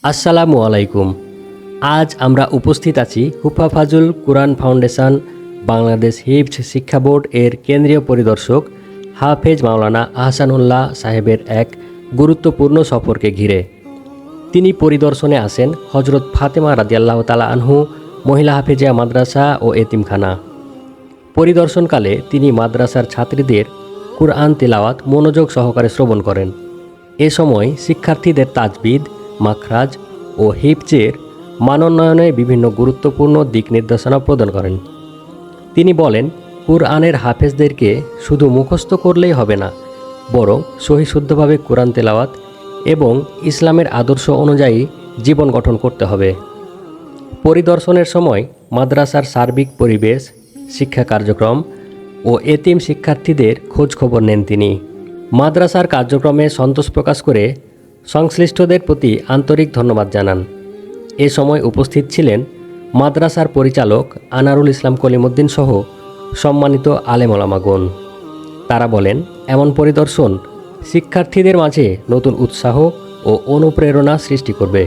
আসসালামু আলাইকুম। আজ আমরা উপস্থিত আছি হুফাফাজুল কুরআন ফাউন্ডেশন বাংলাদেশ হিফজ শিক্ষা বোর্ড এর কেন্দ্রীয় পরিদর্শক হাফেজ মাওলানা আহসানুল্লাহ সাহেবের এক গুরুত্বপূর্ণ সফরকে ঘিরে। তিনি পরিদর্শনে আসেন হজরত ফাতেমা রাদিয়াল্লাহু তাআলা আনহু মহিলা হাফেজিয়া মাদ্রাসা ও এতিমখানা। পরিদর্শনকালে তিনি মাদ্রাসার ছাত্রীদের কুরআন তিলাওয়াত মনোযোগ সহকারে শ্রবণ করেন। এ সময় শিক্ষার্থীদের তাজবিদ, মাখরাজ ও হিফজের মানোন্নয়নে বিভিন্ন গুরুত্বপূর্ণ দিক নির্দেশনা প্রদান করেন। তিনি বলেন, কুরআনের হাফেজদেরকে শুধু মুখস্থ করলেই হবে না, বরং সহিশুদ্ধভাবে কুরআন তেলাওয়াত এবং ইসলামের আদর্শ অনুযায়ী জীবন গঠন করতে হবে। পরিদর্শনের সময় মাদ্রাসার সার্বিক পরিবেশ, শিক্ষা কার্যক্রম ও এতিম শিক্ষার্থীদের খোঁজখবর নেন তিনি। মাদ্রাসার কার্যক্রমে সন্তোষ প্রকাশ করে সংশ্লিষ্টদের প্রতি আন্তরিক ধন্যবাদ জানান। এ সময় উপস্থিত ছিলেন মাদ্রাসার পরিচালক আনারুল ইসলাম কলিমুদ্দিন সহ সম্মানিত আলেম ওলামাগণ। তারা বলেন, এমন পরিদর্শন শিক্ষার্থীদের মাঝে নতুন উৎসাহ ও অনুপ্রেরণা সৃষ্টি করবে।